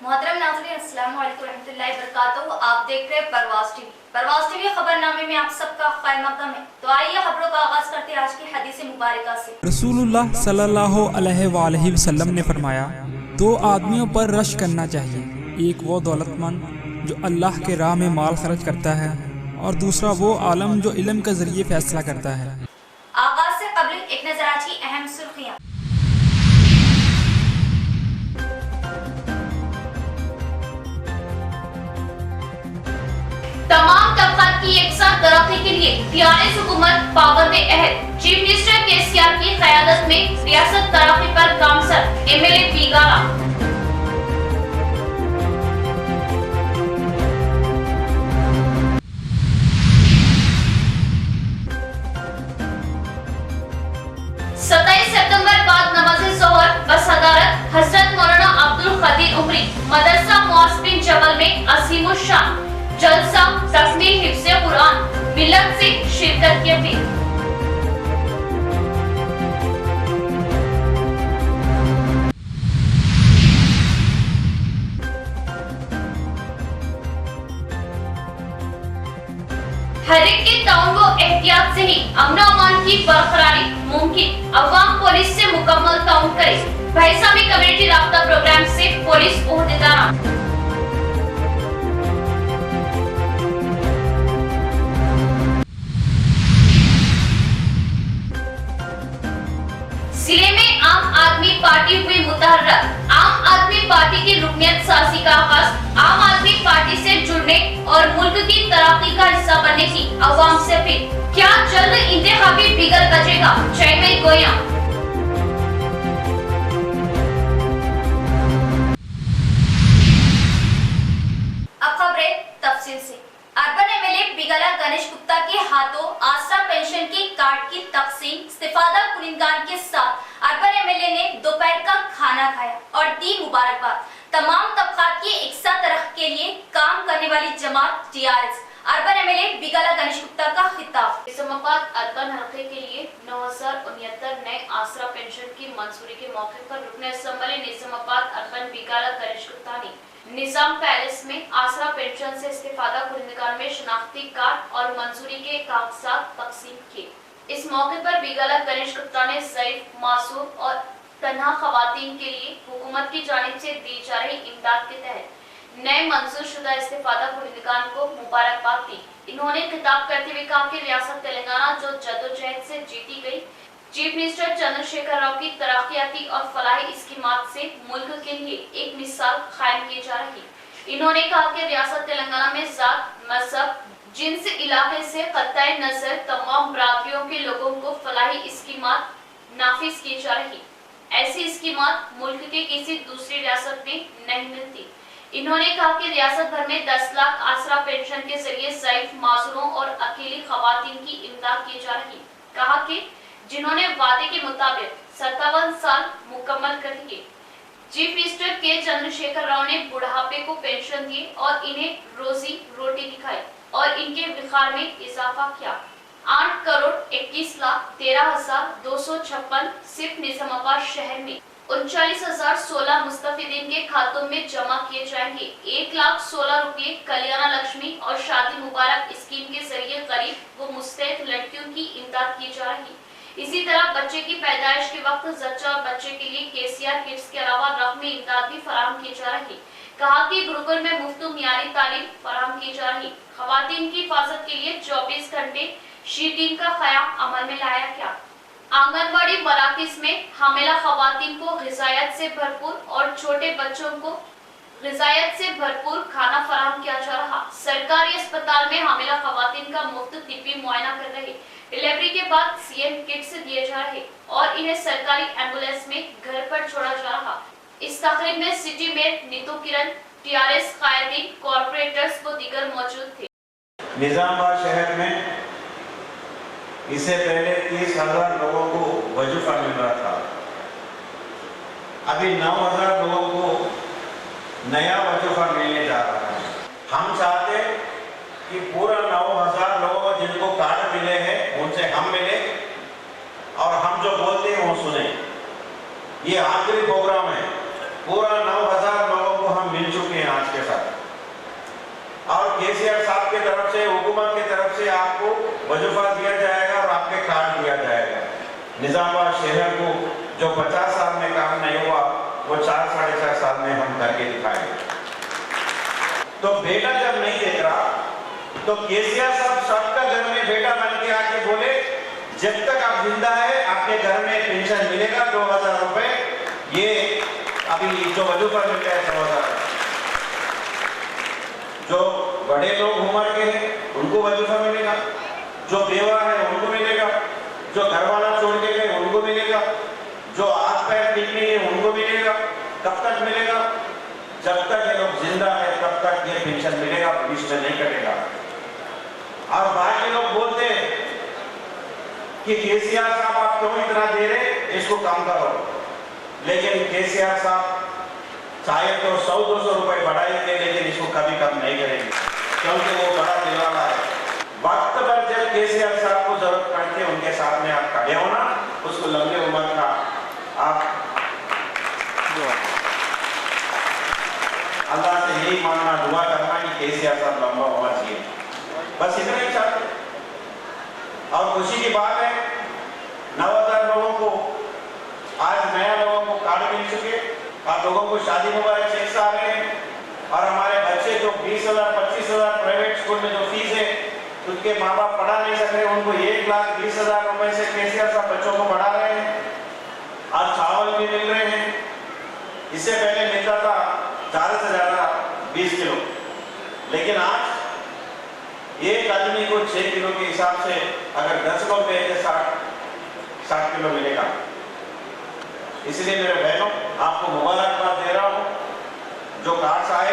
मोहतरम नाज़रीन, अस्सलाम वालेकुम रहमतुल्लाहि व बरकातहू। आप देख रहे हैं परवाज़ टीवी खबरनामे में आप सबका खैर मक़दम है। तो आइए खबरों का आगाज़ करते हैं आज की हदीस मुबारका से। रसूलुल्लाह सल्लल्लाहु अलैहि वसल्लम ने फरमाया, दो आदमियों पर रश करना चाहिए। एक वो दौलतमंद जो अल्लाह के राह में माल खर्च करता है, और दूसरा वो आलम जो इल्म के ज़रिए फैसला करता है। आगाज़ से कबल एक नज़र आज की अहम सुर्खियाँ। तमाम तबक़ात की एकसाथ तरक्की के लिए टीआरएस हुकूमत पाबंद अहद। चीफ मिनिस्टर केसीआर की क़यादत में रियासत तरक्की पर गामसर। एमएलए बिगाला। सितंबर बाद नमाज़े ज़ोहर बसदारत हज़रत मौलाना अब्दुल क़दीर उमरी मदरसा मुआस्सिरीन जबल में अज़ीमुश शान जलसा तस्मीह हिफ्ज़े कुरान मिल्लत से शिरकत की अपील। हर एक के ताउन व एहतियात से ही अमन अमान की बरकरारी मुमकिन। अवाम पुलिस से मुकम्मल ताउन करे। भैसा में कम्युनिटी राब्ता प्रोग्राम से पुलिस ओहदेदारान। जिले में आम आदमी पार्टी हुई मुतहर्रक। आम आदमी पार्टी की रुकनियत साजी का आगाज। आम आदमी पार्टी से जुड़ने और मुल्क की तरक्की का हिस्सा बनने की अवाम से अपील। क्या जल्द इंतखाबी बिगल बजेगा? चेयरमैन गोया। अब खबरें तफसील से। अर्बन एमएलए बिगला गणेश गुप्ता के हाथों आसरा पेंशन की कार्ड की तकसीम। इस्तिफादा कुनिंदान के साथ अर्बन एमएलए ने दोपहर का खाना खाया और दी मुबारकबाद। तमाम तबकात की एकसाथ तरक्की के लिए काम करने वाली जमात TRS. Urban MLA Bigala Ganesh Gupta का खिताब। इस्लामाबाद अर्बन हल्के के लिए 9069 नए आसरा पेंशन की मंजूरी के मौके पर रुकन असम्बली निजामाबाद अर्बन बिगला गणेश गुप्ता ने निजाम पैलेस में आसरा पेंशन से इस्तिफादा कुनिंदगान में शनाख्ती कार्ड और मंजूरी के कागजात तकसीम किए। इस मौके पर बिगला गणेश गुप्ता ने ज़ईफ, मासूम और तन्हा खवातीन के लिए हुकूमत की जानिब से दी जा रही इमदाद के तहत नए मंजूर शुदा इस्तिफादा कुनिंदगान को मुबारकबाद दी। इन्होंने खिताब करते हुए कहा कि रियासत तेलंगाना जो जद्दोजहद से जीती गई, चीफ मिनिस्टर चंद्रशेखर राव की तरक्याती और फलाही स्कीमात से मुल्क के लिए एक मिसाल कायम की जा रही। इन्होंने कहा कि रियासत तेलंगाना में जात, मजहब, जिन्स इलाके से कत्ताए नजर तमाम बरादरियों के लोगों को फलाही स्कीमात नाफिज की जा रही। ऐसी स्कीमात मुल्क के किसी दूसरी रियासत में नहीं मिलती। इन्होंने कहा कि रियासत भर में 10 लाख आसरा पेंशन के जरिए ज़ईफ, मासूरों और अकेली खवातीन की इमदाद की जा रही। कहा कि जिन्होंने वादे के मुताबिक 57 साल मुकम्मल कर लिए, चीफ मिनिस्टर के चंद्रशेखर राव ने बुढ़ापे को पेंशन दी और इन्हें रोजी रोटी दिखाई और इनके विखार में इजाफा किया। 8 करोड़ 21 लाख 13,256 सिर्फ निजामाबाद शहर में 39,016 मुस्तफिदीन के खातों में जमा किए जाएंगे। 1,16,000 रुपए कल्याण लक्ष्मी और शादी मुबारक स्कीम के जरिए गरीब व मुस्तैद लड़कियों की इमदाद की जा रही। इसी तरह बच्चे की पैदाइश के वक्त जच्चा और बच्चे के लिए केसीआर किट्स के अलावा रकमी इमदाद भी फराहम की जा रही। कहा कि गुरुकुल में मुफ्त मियारी तालीम फराहम की जा रही। खवातीन की हिफाजत के लिए 24 घंटे शीटीन का क़याम अमल में लाया गया। आंगनवाड़ी मराकज़ में हामिला खवातीन को ग़िज़ायत से भरपूर और छोटे बच्चों को ग़िज़ायत से भरपूर खाना फराहम किया जा रहा। सरकारी अस्पताल में हामिला खवातीन का मुफ्त तिब्बी मुआयना कर रहे। डिलीवरी के बाद सीएम किट्स दिए जा रहे और इन्हें सरकारी एम्बुलेंस में घर पर छोड़ा जा रहा। इस तकरीब में सिटी मेयर नीतू किरण, टीआरएस कायदीन, कॉर्पोरेटर्स व दीगर मौजूद थे। निजामाबाद शहर में इससे पहले 30,000 लोगों को वजीफा मिल रहा था। अभी 9,000 लोगों को नया वजीफा मिलने जा रहा है। हम चाहते कि पूरा 9,000 लोगों को जिनको कार्ड मिले हैं उनसे हम मिले और हम जो बोलते हैं वो सुने। ये आखिरी प्रोग्राम है। पूरा 9,000 लोगों को हम मिल चुके केसीआर साहब की तरफ से, हुकूमत की तरफ से आपको वजीफा दिया जाएगा और आपके कार्ड दिया जाएगा। निजामाबाद शहर को जो 50 साल में काम नहीं हुआ वो 4 साढ़े 4 साल में हम करके दिखाएंगे। तो बेटा जब नहीं देख रहा तो केसीआर साहब सबका घर में बेटा बन के आके बोले जब तक आप जिंदा है आपके घर में पेंशन मिलेगा 2000 रुपए। ये अभी जो वजूफा मिल गया 2000, जो बड़े लोग उम्र के हैं उनको वजूफा मिलेगा, जो बेवा है उनको मिलेगा, जो घर वाला छोड़ के गए उनको मिलेगा, जो हाथ पैर ठीक नहीं है उनको मिलेगा। कब तक मिलेगा? जब तक ये लोग जिंदा है तब तक ये पेंशन मिलेगा, भविष्य नहीं कटेगा। और बाकी लोग बोलते हैं कि केसीआर साहब आप क्यों इतना दे रहे, इसको कम करो। लेकिन केसीआर साहब चाहे तो 100-200 रुपए बढ़ाएंगे लेकिन इसको कभी कम नहीं करेंगे, क्योंकि वो बड़ा दिलवाला है। वक्त पर जब केसीआर साहब को जरूरत पड़ती है उनके साथ में आप खड़े होना, उसको लंबी उम्र का आप अल्लाह से यही मांगना, दुआ करना कि केसीआर साहब लंबा होना चाहिए, बस इतना ही चाहते। और खुशी की बात है 9000 लोगों को आज नया लोगों को कार्ड मिल चुके, आप लोगों को शादी मुबारक चेक आ रहे हैं। और हमारे बच्चे जो 20,000-25,000 प्राइवेट स्कूल में जो फीस है उनके माँ बाप पढ़ा नहीं सक रहे, उनको 1,20,000 रुपए से केसीआर साहब बच्चों को पढ़ा रहे हैं। आज चावल भी मिल रहे हैं, इससे पहले मिलता था ज़्यादा से ज़्यादा 20 किलो, लेकिन आज एक आदमी को 6 किलो के हिसाब से अगर 10 लोग देंगे 60 किलो मिलेगा। इसलिए मेरे बहनों आपको मुबारकबाद दे रहा हूँ, जो कार्ड्स आए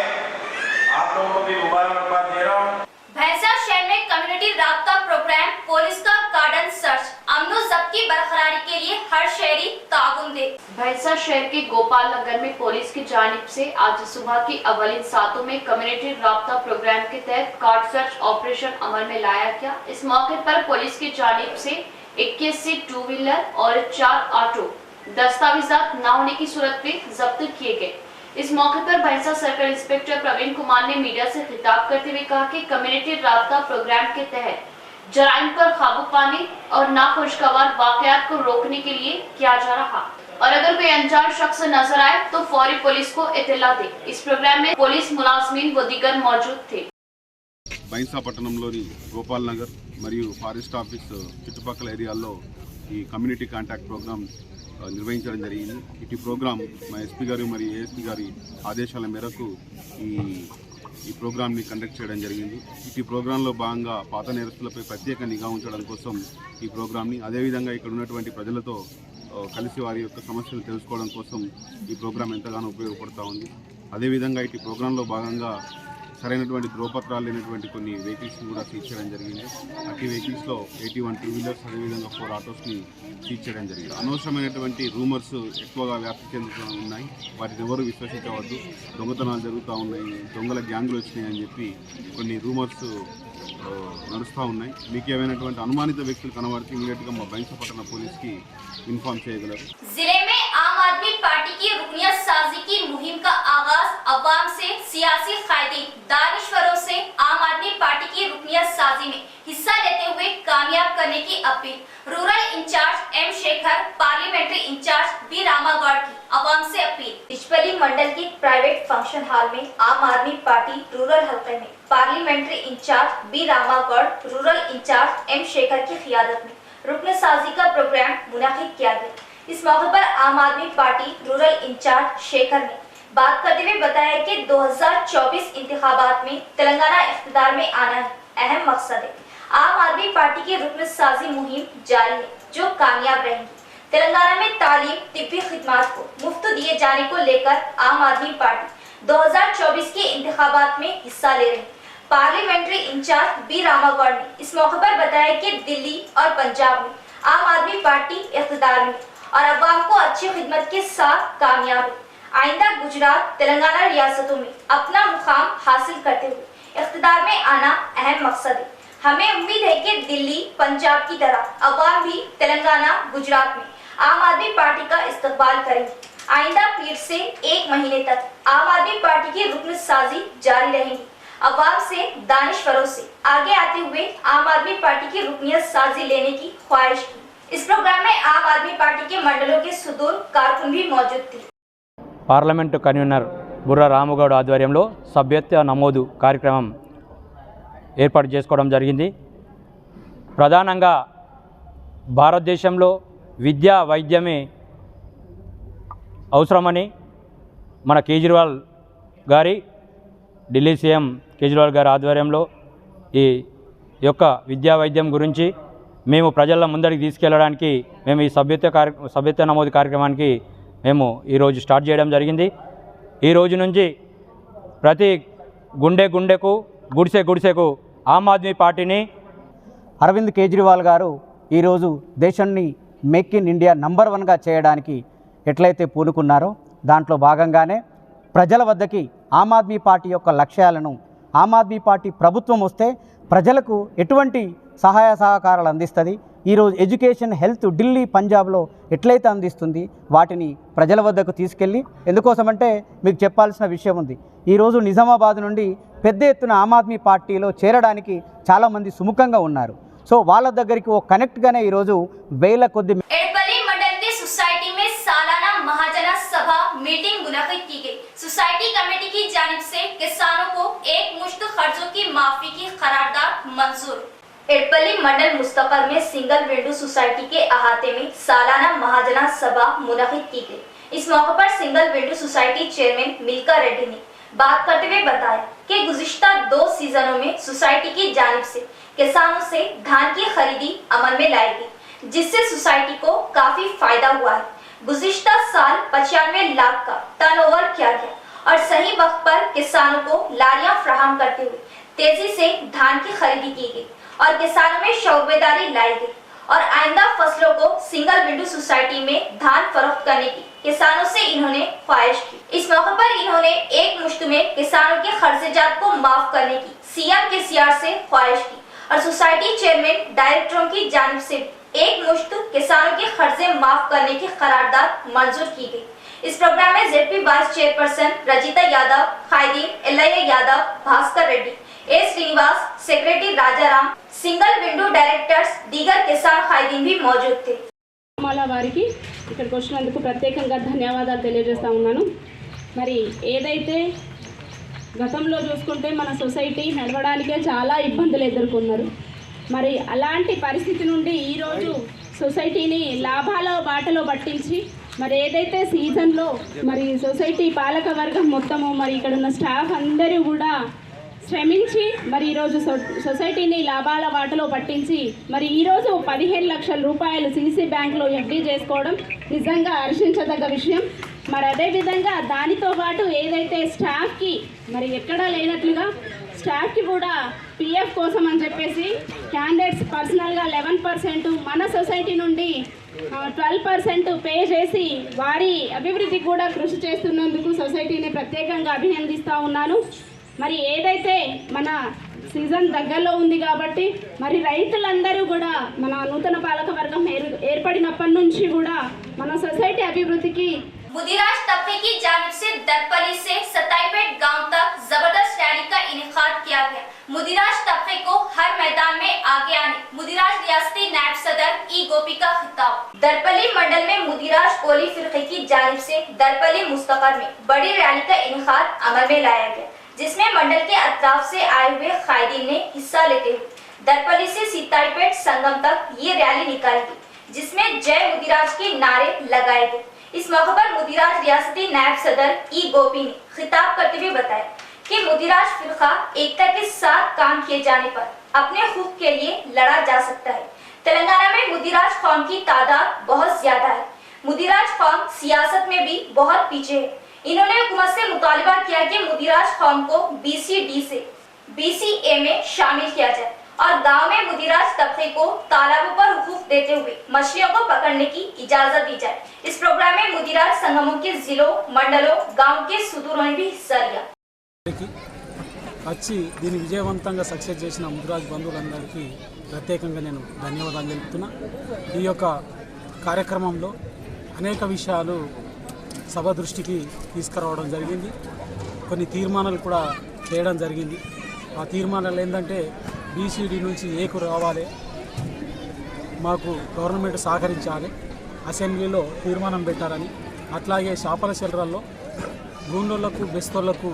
आप लोगों को भी मुबारकबाद दे रहा हूँ। भैंसा शहर में कम्युनिटी राब्ता प्रोग्राम, पुलिस का कार्डन सर्च, अमनो जब्त की बरकरारी के लिए हर शहरी ताउन दे। भैंसा शहर के गोपाल नगर में पुलिस की जानिब से आज सुबह की अवलिन सातों में कम्युनिटी राब्ता प्रोग्राम के तहत कार्ड सर्च ऑपरेशन अमल में लाया गया। इस मौके पर पुलिस की जानिब से 21 टू व्हीलर और 4 ऑटो दस्तावेजात न होने की सूरत में जब्त किए गए। इस मौके पर भैंसा सर्कल इंस्पेक्टर प्रवीण कुमार ने मीडिया से खिताब करते हुए कहा कि कम्युनिटी राब्ता प्रोग्राम के तहत जराइम पर काबू पाने और नाखुशगवार वाकयात को रोकने के लिए किया जा रहा, और अगर कोई अनजान शख्स नजर आए तो फौरी पुलिस को इत्तला दे। इस प्रोग्राम में पुलिस मुलाजमीन व दीगर मौजूद थे। బైన్సా పట్టణంలోని గోపాల్ నగర్ మరియు ఫారెస్ట్ ఆఫీస్ చుట్టుపక్కల ఏరియాల్లో ఈ కమ్యూనిటీ కాంటాక్ట్ ప్రోగ్రామ్ నిర్వహించడం జరిగింది. ఇటు ప్రోగ్రామ్ మా ఎస్పీ గారు మరియు ఏఎస్పీ గారి ఆదేశాల మేరకు ఈ ప్రోగ్రామ్ని కండక్ట్ చేయడం జరిగింది. ఇటు ప్రోగ్రాంలో భాగంగా పాత నేరస్తులపై ప్రత్యేక నిఘా ఉంచడం కోసం ఈ ప్రోగ్రామ్ని, అదేవిధంగా ఇక్కడ ఉన్నటువంటి ప్రజలతో కలిసి వారి యొక్క సమస్యలు తెలుసుకోవడం కోసం ఈ ప్రోగ్రాం ఎంతగానో ఉపయోగపడుతూ ఉంది. అదేవిధంగా ఇటు ప్రోగ్రాంలో భాగంగా సరైనటువంటి ధ్రువపత్రాలు లేనటువంటి కొన్ని వెహికల్స్ని కూడా సీజ్ చేయడం జరిగింది. అట్టి వెహికల్స్లో 81 టూ వీలర్స్, అదేవిధంగా 4 ఆటోస్ని సీజ్ చేయడం జరిగింది. అనవసరమైనటువంటి రూమర్స్ ఎక్కువగా వ్యాప్తి చెందుతూ ఉన్నాయి, వాటిని ఎవరు విశ్వసించవద్దు. దొంగతనాలు జరుగుతూ ఉన్నాయి, దొంగల గ్యాంగులు వచ్చినాయి అని చెప్పి కొన్ని రూమర్స్ నడుస్తూ ఉన్నాయి. మీకు ఏమైనటువంటి అనుమానిత వ్యక్తులు కనబడితే ఇమీడియట్గా మా బైన్సా పట్టణ పోలీస్కి ఇన్ఫార్మ్ చేయగలరు. जिले में आम आदमी पार्टी की रुकनियत साजी की मुहिम का आगाज अवाम से, सियासी कायदीन दानिश्वरों से आम आदमी पार्टी की रुकनियत साजी में हिस्सा लेते हुए कामयाब करने की अपील। Rural incharge M Shekhar, parliamentary incharge B Ramagoud की अवाम से अपील। बिचपली मंडल की प्राइवेट फंक्शन हॉल में आम आदमी पार्टी रूरल हल्के में parliamentary incharge B Ramagoud, rural incharge M Shekhar की क़ियादत में रुकन साजी का प्रोग्राम मुनाकिद किया गया। इस मौके पर आम आदमी पार्टी रूरल इंचार्ज शेखर ने बात करते हुए बताया कि 2024 इंतखाबात में तेलंगाना इख्तिदार में आना अहम मकसद है। आम आदमी पार्टी की रुकन साजी मुहिम जारी है जो कामयाब रहेगी। तेलंगाना में तालीम, तिब्बी खिदमात को मुफ्त दिए जाने को लेकर आम आदमी पार्टी 2024 के इंतखाबात में हिस्सा ले रही। पार्लियामेंट्री इंचार्ज बी रामागौड़ ने इस मौके पर बताया कि दिल्ली और पंजाब में आम आदमी पार्टी इख्तिदार में और अवाम को अच्छी खिदमत के साथ कामयाब है। आइंदा गुजरात, तेलंगाना रियासतों में अपना मुकाम हासिल करते हुए इख्तिदार में आना अहम मकसद है। हमें उम्मीद है कि दिल्ली, पंजाब की तरह अवाम भी तेलंगाना, गुजरात में आम आदमी पार्टी का इस्तकबाल करेंगे। आइंदा पीर से 1 महीने तक आम आदमी पार्टी की रुकन साजी जारी रहेगी। अवाम से, दानिशवरों से आगे आते हुए आम आदमी पार्टी की रुकनियत साजी लेने की ख्वाहिश की। इस प्रोग्राम में आम आदमी पार्टी के मंडलों के सुदूर कारकुन भी मौजूद थे। పార్లమెంటు కన్వీనర్ బుర్రా రాముగౌడ్ ఆధ్వర్యంలో సభ్యత్వ నమోదు కార్యక్రమం ఏర్పాటు చేసుకోవడం జరిగింది. ప్రధానంగా భారతదేశంలో విద్యా వైద్యమే అవసరమని మన కేజ్రీవాల్ గారి ఢిల్లీ సీఎం కేజ్రీవాల్ గారి ఆధ్వర్యంలో ఈ యొక్క విద్యా వైద్యం గురించి మేము ప్రజల ముందరికి తీసుకెళ్ళడానికి మేము ఈ సభ్యత్వ నమోదు కార్యక్రమానికి మేము ఈరోజు స్టార్ట్ చేయడం జరిగింది. ఈ రోజు నుంచి ప్రతి గుండెకు గుడిసెకు ఆమ్ ఆద్మీ పార్టీని అరవింద్ కేజ్రీవాల్ గారు ఈరోజు దేశాన్ని మేక్ ఇన్ ఇండియా నంబర్ 1గా చేయడానికి ఎట్లయితే పూనుకున్నారో దాంట్లో భాగంగానే ప్రజల వద్దకి ఆమ్ ఆద్మీ పార్టీ యొక్క లక్ష్యాలను, ఆమ్ ఆద్మీ పార్టీ ప్రభుత్వం వస్తే ప్రజలకు ఎటువంటి సహాయ సహకారాలు అందిస్తుంది, ఈరోజు ఎడ్యుకేషన్, హెల్త్ ఢిల్లీ, పంజాబ్లో ఎట్లయితే అందిస్తుంది వాటిని ప్రజల వద్దకు తీసుకెళ్ళి, ఎందుకోసమంటే మీకు చెప్పాల్సిన విషయం ఉంది. ఈరోజు నిజామాబాద్ నుండి పెద్ద ఎత్తున ఆమ్ ఆద్మీ పార్టీలో చేరడానికి చాలామంది సుముఖంగా ఉన్నారు. సో వాళ్ళ దగ్గరికి ఓ కనెక్ట్గానే ఈరోజు వేల కొద్ది एड़पल्ली मंडल की सोसाइटी में सालाना महाजना सभा मीटिंग मुनक्किद की गई। सोसाइटी कमेटी की जानिब से किसानों को एक मुश्त कर्जों की माफी की करारदाद मंजूर। एड़पल्ली मंडल मुस्तकर में सिंगल विंडो सोसाइटी के अहाते में सालाना महाजना सभा मुनक्किद की गई। इस मौके पर single window society chairman Milka Reddy ने बात करते हुए बताया कि गुज़िश्ता 2 सीजनों में सोसाइटी की जानिब से किसानों से धान की खरीदी अमल में लाई गई, जिससे सोसाइटी को काफी फायदा हुआ है। गुज़िश्ता साल 95 लाख का टर्नओवर किया गया और सही वक्त पर किसानों को लारियां फराहम करते हुए तेजी से धान की खरीदी की गई और किसानों में शौकबेदारी लाई गई और आइंदा फसलों को सिंगल विंडो सोसाइटी में धान फरोख्त करने की किसानों से इन्होंने ख्वाहिश की। इस मौके पर इन्होंने एक मुश्त में किसानों के खर्चात को माफ करने की सीएम के सीआर से ख्वाहिश की और सोसाइटी चेयरमैन डायरेक्टरों की जानिब से एक मुश्त किसानों के खर्चे माफ करने की करारदाद मंजूर की गई। इस प्रोग्राम में ZP vice chairperson Rajitha Yadav, कायदीन LIA Yadav, Bhaskar Reddy, A Srinivas, secretary Rajaram, single window directors, दीगर किसान कायदीन भी मौजूद थे। వారికి ఇక్కడికి వచ్చినందుకు ప్రత్యేకంగా ధన్యవాదాలు తెలియజేస్తా ఉన్నాను. మరి ఏదైతే గతంలో చూసుకుంటే మన సొసైటీ నడవడానికే చాలా ఇబ్బందులు ఎదుర్కొన్నారు. మరి అలాంటి పరిస్థితి నుండి ఈరోజు సొసైటీని లాభాల బాటలో పట్టించి మరి ఏదైతే సీజన్లో మరి సొసైటీ పాలక వర్గం మొత్తము మరి ఇక్కడ ఉన్న స్టాఫ్ అందరూ కూడా శ్రమించి మరి ఈరోజు సొసైటీని లాభాల బాటలో పట్టించి మరి ఈరోజు 15 లక్షల రూపాయలు సీసీ బ్యాంక్లో ఎఫ్డీ చేసుకోవడం నిజంగా హర్షించదగ్గ విషయం. మరి అదేవిధంగా దానితో పాటు ఏదైతే స్టాఫ్కి మరి ఎక్కడా లేనట్లుగా స్టాఫ్కి కూడా పిఎఫ్ కోసం అని చెప్పేసి క్యాండిడేట్స్ పర్సనల్గా 11%, మన సొసైటీ నుండి 12% పే చేసి వారి అభివృద్ధికి కూడా కృషి చేస్తున్నందుకు సొసైటీని ప్రత్యేకంగా అభినందిస్తూ ఉన్నాను. మరి ఏదైతే మన సీజన్ దగ్గరలో ఉంది కాబట్టి మరి రైతులందరూ కూడా మన నూతన పాలక వర్గం ఏర్పడినప్పటి నుంచి కూడా మన సొసైటీ అభివృద్ధికి मुदिराज तबके की जानिब से दरपली से सताईपेट गांव तक जबरदस्त रैली का इनेकाद किया गया। मुदिराज तबके को हर मैदान में आगे आने मुदिराज रियासती नायब सदर ई गोपी का खिताब। दरपली मंडल में मुदिराज ओली फिरके की जानिब से दरपली मुस्तकर में बड़ी रैली का इनेकाद अमल में लाया गया, जिसमें मंडल के अतराफ से आए हुए कायदीन ने हिस्सा लेते हुए दरपली से सीताईपेट संगम तक ये रैली निकाली गई, जिसमें जय मुदिराज के नारे लगाए गए। इस मौके पर मुदिराज रियासती नायब सदर ई गोपी ने खिताब करते हुए बताया कि मुदिराज फिरका एकता के साथ काम किए जाने पर अपने हुकूक के लिए लड़ा जा सकता है। तेलंगाना में मुदिराज कौम की तादाद बहुत ज्यादा है। मुदिराज कौम सियासत में भी बहुत पीछे है। इन्होंने हुकूमत से मुतालिबा किया कि मुदिराज कौम को BCD से BCA में शामिल किया जाए और गांव में मुदिराज तबके को तालाबों पर हुकूक देते हुए मछलियों को पकड़ने की इजाजत दी जाए। इस प्रोग्राम में मुदिराज संगमों के जिलों, मंडलों, गांव के सुदूरों ने भी हिस्सा लिया। వచ్చి దీన్ని విజయవంతంగా సక్సెస్ చేసిన ముదిరాజ్ బంధువులందరికీ ప్రత్యేకంగా నేను ధన్యవాదాలు తెలుపుతున్నా. ఈ యొక్క కార్యక్రమంలో అనేక విషయాలు సభ దృష్టికి తీసుకురావడం జరిగింది. కొన్ని తీర్మానాలు కూడా చేయడం జరిగింది. ఆ తీర్మానాలు ఏంటంటే బీసీడీ నుంచి ఏకు రావాలి, మాకు గవర్నమెంట్ సహకరించాలి, అసెంబ్లీలో తీర్మానం పెట్టాలని, అట్లాగే చేపల చెల్లరల్లో గూండోళ్లకు బెస్తోళ్లకు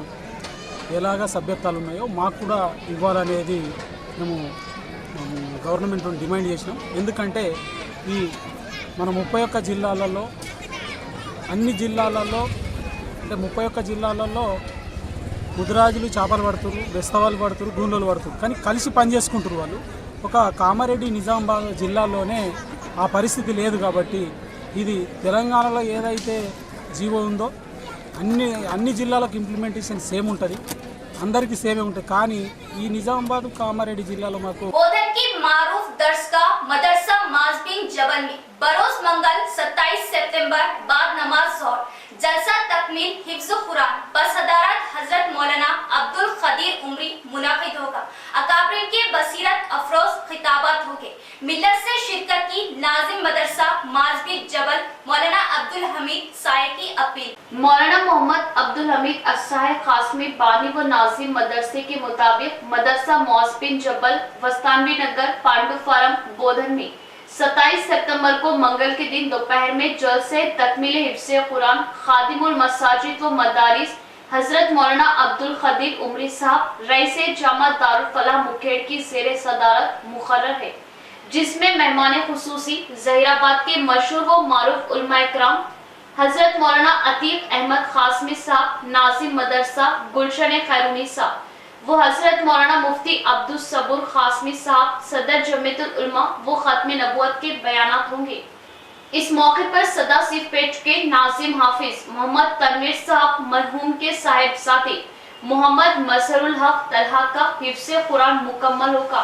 ఎలాగ సభ్యత్వాలు ఉన్నాయో మాకు కూడా ఇవ్వాలనేది మేము గవర్నమెంట్ డిమాండ్ చేసినాం. ఎందుకంటే ఈ మన 31 జిల్లాలలో అన్ని జిల్లాలలో అంటే 31 జిల్లాలలో ముదిరాజులు చేపలు పడుతురు, బెస్తవాళ్ళు పడుతురు, గూండోలు పడుతురు, కానీ కలిసి పనిచేసుకుంటారు వాళ్ళు. ఒక కామారెడ్డి నిజామాబాద్ జిల్లాలోనే ఆ పరిస్థితి లేదు. కాబట్టి ఇది తెలంగాణలో ఏదైతే జీవో ఉందో అన్ని జిల్లాలకు ఇంప్లిమెంటేషన్ సేమ్ ఉంటుంది, అందరికీ సేమే ఉంటుంది. కానీ ఈ నిజామాబాద్ కామారెడ్డి జిల్లాలో మాకు बोधन की मारूफ दरसगाह मदरसा माजबिन जबल में बरोज मंगल 27 सितंबर बाद नमाज जोहर जलसा तकमील हिफ्ज़ कुरान बसदारत हजरत मौलाना अब्दुल खदीर उमरी मुनाकिद होगा। अकाबरीन के बसीरत अफरोज खिताबात होंगे। मिल्लत से शिरकत की नाजिम मदरसा माजबिन जबल मौलाना अब्दुल हमीद साय की अपील। मौलाना मोहम्मद अब्दुल हमीद अस्साय खासमी बानी व नाजिम मदरसे के मुताबिक मदरसा मौजबिन जबल वस्तानवी नगर पांडु फारम बोधन में 27 सितंबर को मंगल के दिन दोपहर में जलसे तकमील हिफ्ज़ कुरान खादिमुल मसाजिद व मदारिस हजरत मौलाना अब्दुल खदीर उमरी साहब रईसे जामा दारुल फलाह मुखेड़ की ज़ेरे सदारत मुकर्रर है, जिसमें मेहमान खुसूसी जहीराबाद के मशहूर व मारूफ उलमा इकराम हजरत मौलाना अतीक अहमद खासमी साहब नाजिम मदरसा गुलशन खैरूनी साहब वो हजरत मौलाना मुफ्ती अब्दुल सबूर खासमी साहब सदर जमीयतुल उलमा वो खत्म नबूवत के बयानात होंगे। इस मौके पर सदा सिर्फ पेट के नाजिम हाफिज मोहम्मद तनवीर साहब मरहूम के साहिबजादे मोहम्मद मजहरुल हक तलहा का हिफ्ज़ कुरान मुकम्मल होगा।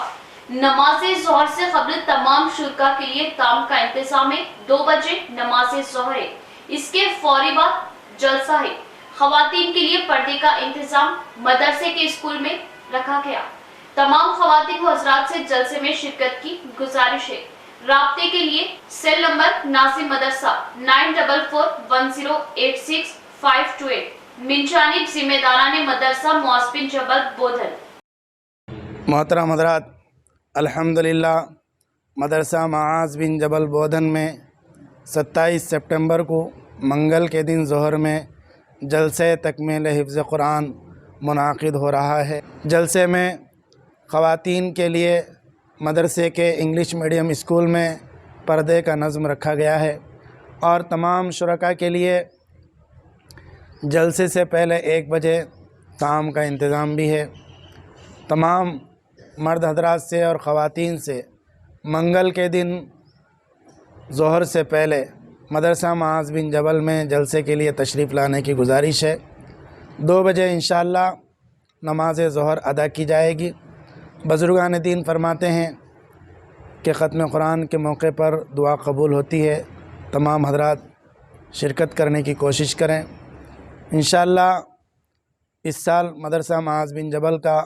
नमाज जोहर से कबल तमाम शुरका के लिए ताम का इंतजाम है। 2 बजे नमाज जोहर है, इसके फौरी बाद जलसा है। खवातीन के लिए पर्दे का इंतजाम मदरसे के स्कूल में रखा गया। तमाम खवातीन व हजरात से जलसे में शिरकत की गुजारिश है। राब्ते के लिए सेल नंबर नासिम मदरसा 9410865528 मिनजानिब जिम्मेदारान मदरसा मौजबिन जबल बोधन। मोहतरम हज़रात, अल्हम्दुलिल्लाह मदरसा माज बिन जबल बोधन में 27 सितंबर को मंगल के दिन ज़ोहर में जलसे तकमील हिफ्ज़ कुरान मुनाकिद हो रहा है। जलसे में ख़वातीन के लिए मदरसे के इंग्लिश मीडियम स्कूल में पर्दे का नज़्म रखा गया है और तमाम शुरका के लिए जलसे से पहले 1 बजे ताम का इंतज़ाम भी है। तमाम मर्द हजरात से और ख़वातीन से मंगल के दिन ज़ोहर से पहले मदरसा माज बिन जबल में जलसे के लिए तशरीफ़ लाने की गुजारिश है। 2 बजे इंशाअल्लाह नमाज ज़ोहर अदा की जाएगी। बुज़ुर्गान दीन फरमाते हैं कि ख़त्म कुरान के मौके पर दुआ कबूल होती है। तमाम हजरात शिरकत करने की कोशिश करें। इंशाअल्लाह इस साल मदरसा माज बिन जबल का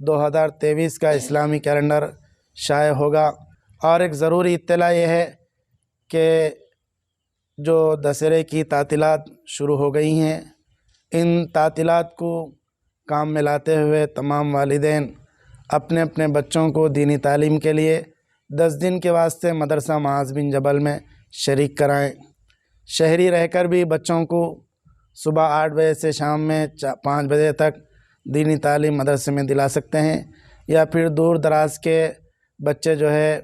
2023 का इस्लामी कैलेंडर शाये होगा। और एक ज़रूरी इत्तला ये है कि जो दशहरे की तातीलात शुरू हो गई हैं, इन तातीलात को काम में लाते हुए तमाम वालिदैन अपने अपने बच्चों को दीनी तालीम के लिए 10 दिन के वास्ते मदरसा माज बिन जबल में शरीक कराएं। शहरी रहकर भी बच्चों को सुबह 8 बजे से शाम में 5 बजे तक दीनी तालीम मदरसे में दिला सकते हैं, या फिर दूर दराज के बच्चे जो है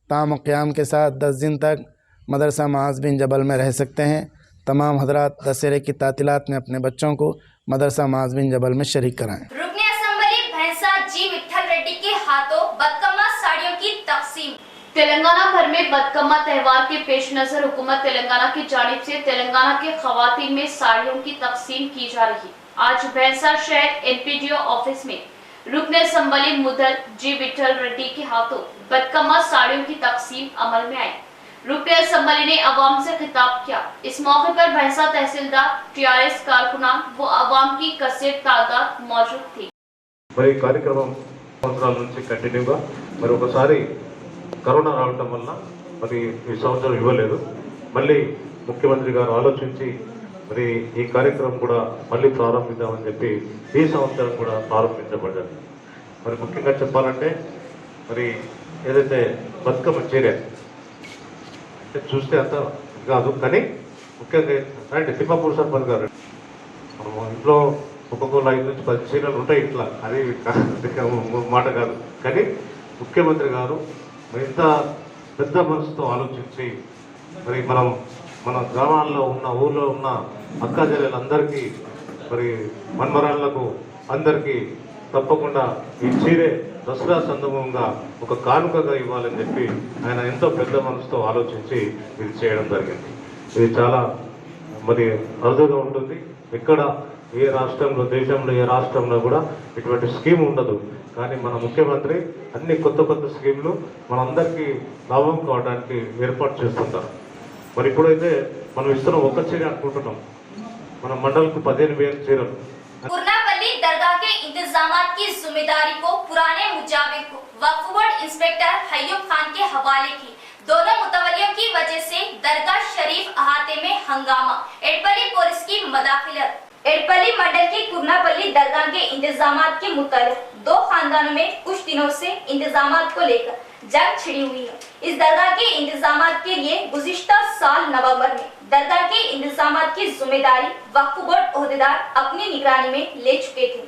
ताम क़याम के साथ 10 दिन तक मदरसा माज बिन जबल में रह सकते हैं। तमाम हजरात दशहरे की तातीलात में अपने बच्चों को मदरसा माज बिन जबल में शरीक कराएं। रुकने असेंबली भैंसा जी विठल रेड्डी के हाथों बदकम्मा साड़ियों की तकसीम। तेलंगाना भर में बदकम्मा त्यौहार के पेश नजर हुकूमत तेलंगाना की जानिब से तेलंगाना के खवातीन में साड़ियों की तकसीम की जा रही। आज भैंसा शहर NPDO ऑफिस में रुकने असेंबली मुदल जी विठल रेड्डी के हाथों बदकम्मा साड़ियों की तकसीम अमल में आई। रुकने असेंबली ने अवाम से खिताब किया। इस मौके पर भैंसा तहसीलदार TRS कारकुनान व अवाम की कसीर तादाद मौजूद थी। మరి కార్యక్రమం సంవత్సరాల నుంచి కంటిన్యూగా మరి ఒకసారి కరోనా రావడం వల్ల మరి ఈ సంవత్సరం ఇవ్వలేదు. మళ్ళీ ముఖ్యమంత్రి గారు ఆలోచించి మరి ఈ కార్యక్రమం కూడా మళ్ళీ ప్రారంభిద్దామని చెప్పి ఈ సంవత్సరం కూడా ప్రారంభించబడింది. మరి ముఖ్యంగా చెప్పాలంటే మరి ఏదైతే బతుకమ్మ చీర అంటే చూస్తే అంత కాదు, కానీ ముఖ్యంగా రండి తిమ్మాపూర్ సర్పంచ్ గారు, ఇంట్లో ఒక్కొక్కరు 5 నుంచి 10 చీరలు ఉంటాయి ఇట్లా, అది మాట కాదు. కానీ ముఖ్యమంత్రి గారు ఇంత పెద్ద మనసుతో ఆలోచించి మరి మన గ్రామాల్లో ఉన్న ఊళ్ళో ఉన్న అక్కా చెల్లెలందరికీ మరి మన్మరాళ్లకు అందరికీ తప్పకుండా ఈ చీరే దసరా సందర్భంగా ఒక కానుకగా ఇవ్వాలని చెప్పి ఆయన ఎంతో పెద్ద మనసుతో ఆలోచించి ఇది చేయడం జరిగింది. ఇది చాలా మరి అరుదుగా ఉంటుంది. ఎక్కడ ఏ రాష్ట్రంలో, దేశంలో ఏ రాష్ట్రంలో కూడా ఇటువంటి స్కీమ్ ఉండదు. కానీ మన ముఖ్యమంత్రి అన్ని కొత్త కొత్త స్కీమ్లు మనందరికీ లాభం కావడానికి ఏర్పాటు చేస్తుంటారు. మరి ఇప్పుడైతే మనం ఇస్తున్నాం ఒక్క చీర అనుకుంటున్నాం, మన మండలకు 15,000 చీరలు. कुरनापल्ली दरगाह के इंतजामात की जिम्मेदारी को पुराने मुजाविर को वक्फ बोर्ड इंस्पेक्टर हयूब खान के हवाले की। दोनों मुतवल्लियों की वजह से दरगाह शरीफ अहाते में हंगामा, एडपल्ली पुलिस की मदाखिलत। एडपल्ली मंडल की कुरनापल्ली दरगाह के इंतजामात के मुतालिक 2 खानदानों में कुछ दिनों से इंतजामात को लेकर जंग छिड़ी हुई है। इस दरगाह के इंतजामात के लिए गुज़िश्ता साल नवंबर में दरगाह के इंतजामात की जिम्मेदारी वक्फ बोर्ड ओहदेदार अपनी निगरानी में ले चुके थे।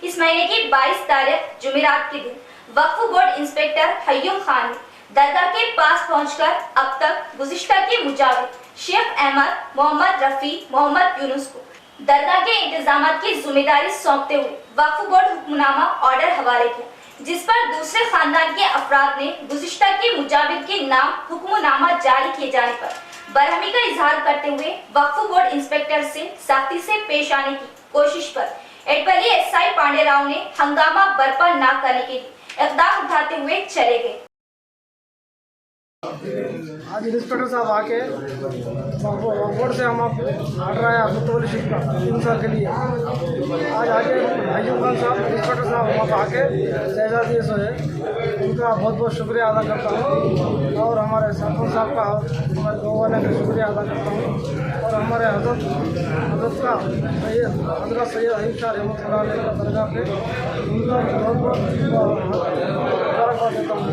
इस महीने की 22 तारीख जुमेरात के दिन वक्फ बोर्ड इंस्पेक्टर हयूब खान ने दरगाह के पास पहुंचकर अब तक गुज़िश्ता के मुजाविर शेख अहमद, मोहम्मद रफी, मोहम्मद यूनुस को दरगाह के इंतजामात की जिम्मेदारी सौंपते हुए वक्फ बोर्ड हुक्मनामा ऑर्डर हवाले किया, जिस पर दूसरे खानदान के अफराद ने गुज़िश्ता के मुजाविर के नाम हुक्मनामा जारी किए जाने पर बरहमी का इजहार करते हुए वक्फ बोर्ड इंस्पेक्टर से सख्ती से पेश आने की कोशिश पर एडपल्ली एसआई पांडे राव ने हंगामा बर्पा न करने के लिए इक़दाम उठाते हुए चले गए। आज इंस्पेक्टर साहब आके बोर्ड से हम ऑर्डर आया मुतवल्ली का 3 साल के लिए। आज आके हयूब खान साहब इंस्पेक्टर साहब वहाँ पर आके शहजादी से उनका बहुत बहुत शुक्रिया अदा करता हूँ, और हमारे सरपंच साहब का, हमारे गाँव वाले का शुक्रिया अदा करता हूँ, और हमारे हजरत का हजरत सैयद अयूब शाह रहमतुल्लाह अलैह का दरगाह पे उनका बहुत बहुत मुबारकबाद देता हूँ।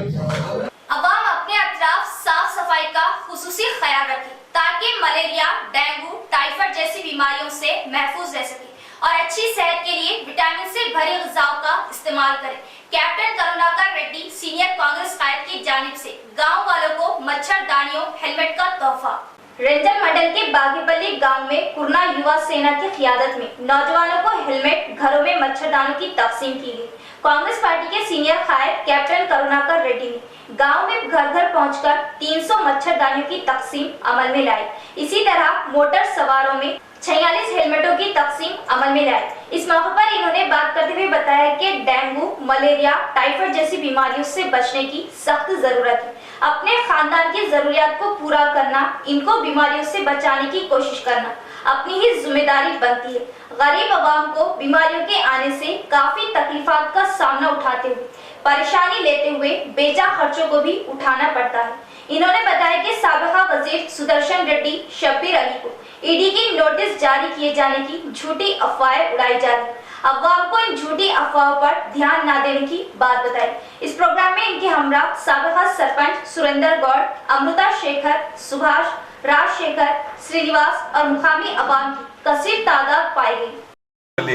अवाम अपने अतराफ साफ सफाई का खुसूसी ख्याल रखें ताकि मलेरिया, डेंगू, टाइफाइड जैसी बीमारियों से महफूज रह सके और अच्छी सेहत के लिए विटामिन से भरी ग़िज़ाओं का इस्तेमाल करें। कैप्टन करुणाकर रेड्डी सीनियर कांग्रेस कायद की जानिब से गाँव वालों को मच्छरदानियों, हेलमेट का तोहफा। रंजन मंडल के बागेपल्ली गांव में कुरना युवा सेना की क़ियादत में नौजवानों को हेलमेट, घरों में मच्छरदानों की तकसीम की गई। कांग्रेस पार्टी के सीनियर कायद कैप्टन करुणाकर रेड्डी ने गांव में घर घर पहुंचकर 300 मच्छरदानियों की तकसीम अमल में लाई। इसी तरह मोटर सवारों में 46 हेलमेटों की तकसीम अमल में लाई। इस मौके पर इन्होंने बात करते हुए बताया कि डेंगू, मलेरिया, टाइफाइड जैसी बीमारियों से बचने की सख्त जरूरत है। अपने खानदान की जरूरियात को पूरा करना, इनको बीमारियों से बचाने की कोशिश करना अपनी ही जिम्मेदारी बनती है। गरीब आवाम को बीमारियों के आने से काफी तकलीफात का सामना उठाते हुए, परेशानी लेते हुए बेजा खर्चों को भी उठाना पड़ता है। इन्होंने बताया कि साबिका वजीर सुदर्शन रेड्डी शब्बीर अली को ईडी की नोटिस जारी किए जाने की झूठी अफवाहें उड़ाई जा रही। अवाम को इन झूठी अफवाहों पर ध्यान न देने की बात बताई। इस प्रोग्राम में इनके हमरा साबिका सरपंच सुरेंद्र गौड़, अमृता शेखर, सुभाष, राजशेखर, श्रीनिवास और मुकामी अवाम की कसीर तादाद पाई गई।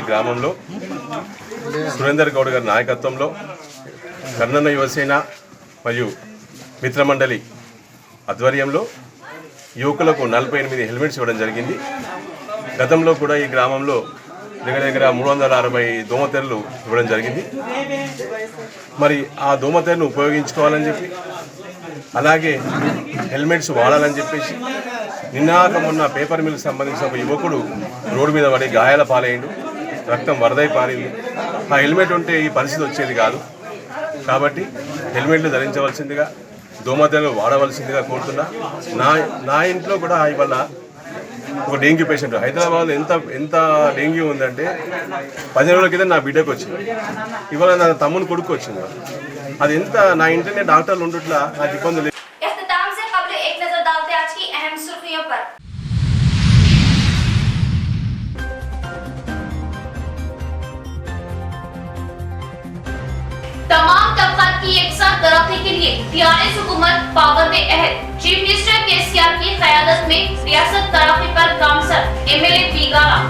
గ్రామంలో సురేందర్ గౌడ్ గారి నాయకత్వంలో కర్నన్న యువసేన మరియు మిత్రమండలి ఆధ్వర్యంలో యువకులకు 48 హెల్మెట్స్ ఇవ్వడం జరిగింది. గతంలో కూడా ఈ గ్రామంలో దగ్గర 360 దోమతెరలు ఇవ్వడం జరిగింది. మరి ఆ దోమతెరను ఉపయోగించుకోవాలని చెప్పి, అలాగే హెల్మెట్స్ వాడాలని చెప్పేసి నిన్నాక మొన్న పేపర్ మిల్కి సంబంధించిన ఒక యువకుడు రోడ్డు మీద పడి గాయాల పాలయ్యిండు, రక్తం వరదై పారింది. ఆ హెల్మెట్ ఉంటే ఈ పరిస్థితి వచ్చేది కాదు. కాబట్టి హెల్మెట్లు ధరించవలసిందిగా, దోమతెరలు వాడవలసిందిగా కోరుతున్నా. నా ఇంట్లో కూడా ఇవాళ ఒక డెంగ్యూ పేషెంట్, హైదరాబాద్లో ఎంత డెంగ్యూ ఉందంటే 10 రోజుల క్రితం నా బిడ్డకు వచ్చింది, ఇవాళ నా తమ్ముని కొడుకు వచ్చింది. అది ఎంత నా ఇంటనే డాక్టర్లు ఉండట్లా నాకు ఇబ్బంది లేదు. के लिए टीआरएस हुकूमत पाबंद अहद चीफ मिनिस्टर केसीआर की क़यादत में रियासत तरक्की पर गामसर एमएलए बिगाला।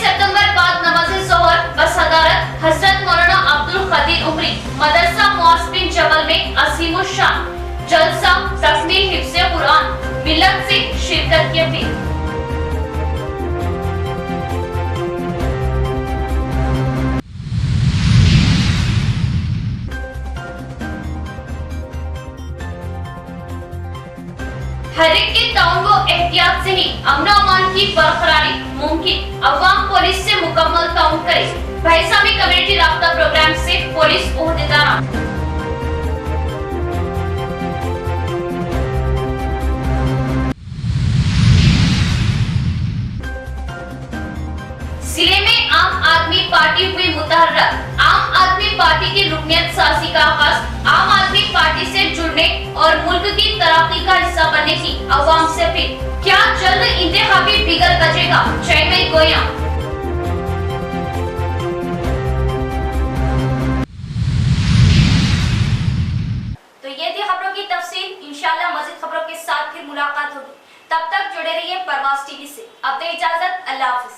सितंबर बाद नमाज़े ज़ोहर बस सदारत हज़रत मौलाना अब्दुल क़दीर उमरी मदरसा मुआस्बिन जबल में अज़ीमुल शान जलसा तस्मीह हिफ्ज़े कुरान मिलत से शिरकत की अपील। हर एक के ताउन व एहतियात से ही अमन अमान की बरकरारी मुमकिन। अवाम पुलिस से मुकम्मल ताउन करे। भैंसा में कम्युनिटी राब्ता प्रोग्राम से पुलिस ओहदेदारा। जिले में आम आदमी पार्टी हुई मुतहर्रक। आम आदमी पार्टी की रुकनियत साजी का आगाज। आम आदमी पार्टी से जुड़ने और मुल्क की तरक्की का हिस्सा बनने की अवाम से अपील। क्या जल्द इंतखाबी बिगल बजेगा? चेयरमैन गोया। तो ये थी खबरों की तफसील। इंशाल्लाह मज़ीद खबरों के साथ फिर मुलाकात होगी। तब तक जुड़े रहिए परवाज़ टीवी से। अब दे इजाजत, अल्लाह हाफिज।